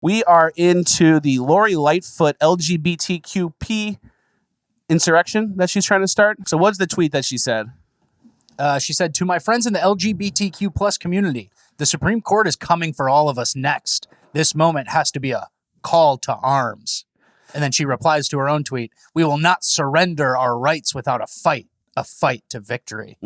We are into the Lori Lightfoot LGBTQP insurrection that she's trying to start. So what's the tweet that she said? She said, "To my friends in the LGBTQ plus community, the Supreme Court is coming for all of us next. This moment has to be a call to arms." And then she replies to her own tweet, "We will not surrender our rights without a fight to victory."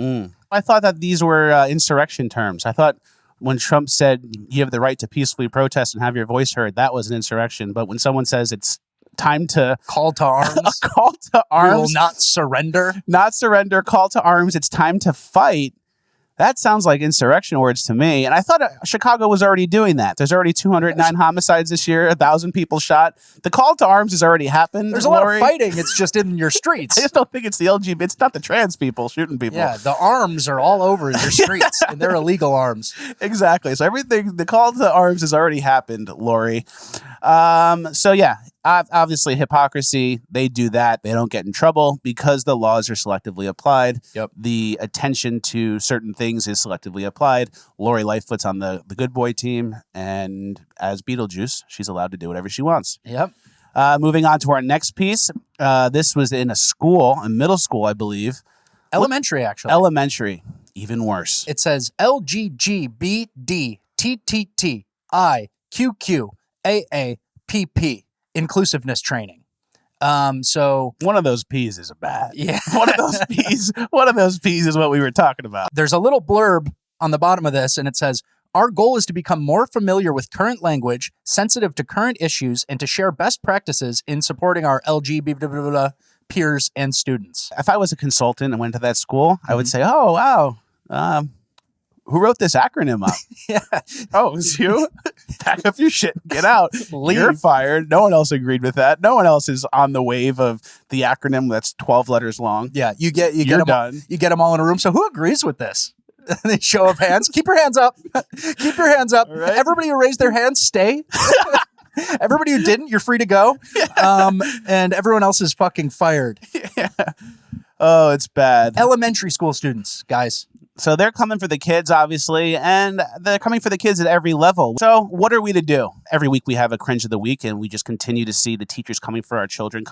I thought that these were insurrection terms. I thought when Trump said you have the right to peacefully protest and have your voice heard, that was an insurrection. But when someone says it's time to call to arms, a call to arms, we will not surrender, call to arms, it's time to fight. That sounds like insurrection words to me. And I thought Chicago was already doing that. There's already 209 homicides this year, 1,000 people shot. The call to arms has already happened. There's a lot of fighting. It's just in your streets. I just don't think it's the LGBT. It's not the trans people shooting people. Yeah, the arms are all over your streets, and they're illegal arms. Exactly. So the call to arms has already happened, Lori. So yeah, obviously hypocrisy. They do that. They don't get in trouble because the laws are selectively applied. Yep. The attention to certain things is selectively applied. Lori Lightfoot's on the good boy team, and as Beetlejuice, she's allowed to do whatever she wants. Yep. Moving on to our next piece. This was in a middle school, I believe. Elementary, actually. Elementary. Even worse. It says LGGBTTTQQPP inclusiveness training. So one of those P's is bad. Yeah. One of those P's is what we were talking about. There's a little blurb on the bottom of this, and it says, "Our goal is to become more familiar with current language, sensitive to current issues, and to share best practices in supporting our LGBT peers and students." If I was a consultant and went to that school, I would say, "Oh, wow. Who wrote this acronym up?" Yeah. "Oh, it was you? Pack up your shit and get out. Leave. You're fired." No one else agreed with that. No one else is on the wave of the acronym that's 12 letters long. Yeah, you get You're them done. You get them all in a room. So who agrees with this? And they show of hands. Keep your hands up. Keep your hands up. Right. Everybody who raised their hands, stay. Everybody who didn't, you're free to go. And everyone else is fucking fired. Yeah. Oh, it's bad. Elementary school students, guys. So they're coming for the kids, obviously, and they're coming for the kids at every level. So what are we to do? Every week we have a cringe of the week, and we just continue to see the teachers coming for our children,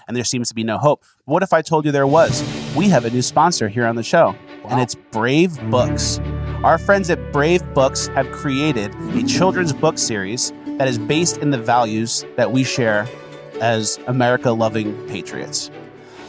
and there seems to be no hope. What if I told you there was? We have a new sponsor here on the show, and it's Brave Books. Our friends at Brave Books have created a children's book series that is based in the values that we share as America-loving patriots.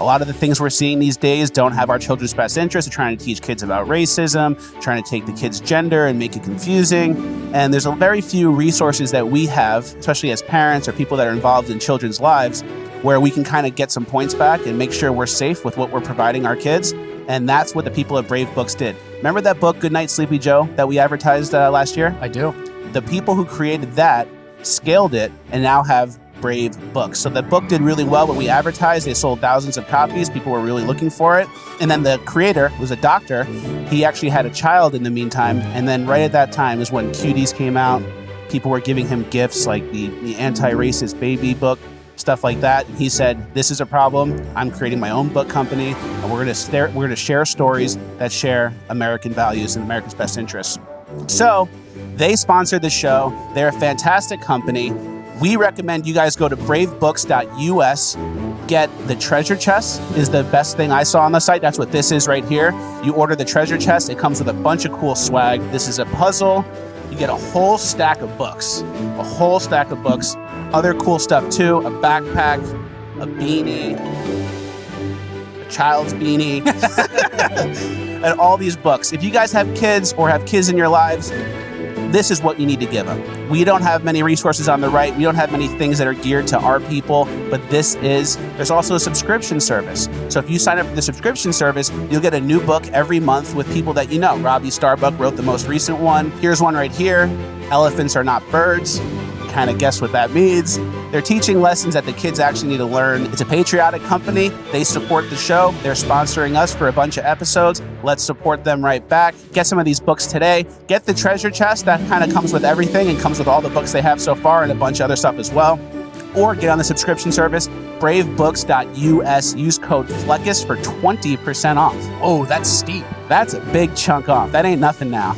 A lot of the things we're seeing these days don't have our children's best interest. They're trying to teach kids about racism, trying to take the kids' gender and make it confusing. And there's a very few resources that we have, especially as parents or people that are involved in children's lives, where we can kind of get some points back and make sure we're safe with what we're providing our kids. And that's what the people at Brave Books did. Remember that book, Goodnight Sleepy Joe, that we advertised last year? I do. The people who created that scaled it and now have Brave Books. So the book did really well when we advertised. They sold thousands of copies. People were really looking for it. And then the creator was a doctor. He actually had a child in the meantime. And then right at that time is when Cuties came out. People were giving him gifts like the anti-racist baby book, stuff like that. And he said, "This is a problem. I'm creating my own book company, and we're going to share stories that share American values and America's best interests." So they sponsored the show. They're a fantastic company. We recommend you guys go to bravebooks.us. Get the treasure chest is the best thing I saw on the site. That's what this is right here. You order the treasure chest. It comes with a bunch of cool swag. This is a puzzle. You get a whole stack of books. Other cool stuff too. A backpack, a beanie, a child's beanie, and all these books. If you guys have kids or have kids in your lives, this is what you need to give them. We don't have many resources on the right. We don't have many things that are geared to our people, but there's also a subscription service. So if you sign up for the subscription service, you'll get a new book every month with people that you know. Robbie Starbuck wrote the most recent one. Here's one right here. Elephants Are Not Birds. Kind of guess what that means. They're teaching lessons that the kids actually need to learn. It's a patriotic company. They support the show. They're sponsoring us for a bunch of episodes. Let's support them right back. Get some of these books today. Get the treasure chest. That kind of comes with everything and comes with all the books they have so far and a bunch of other stuff as well. Or get on the subscription service, bravebooks.us. Use code FLECKUS for 20% off. Oh, that's steep. That's a big chunk off. That ain't nothing now.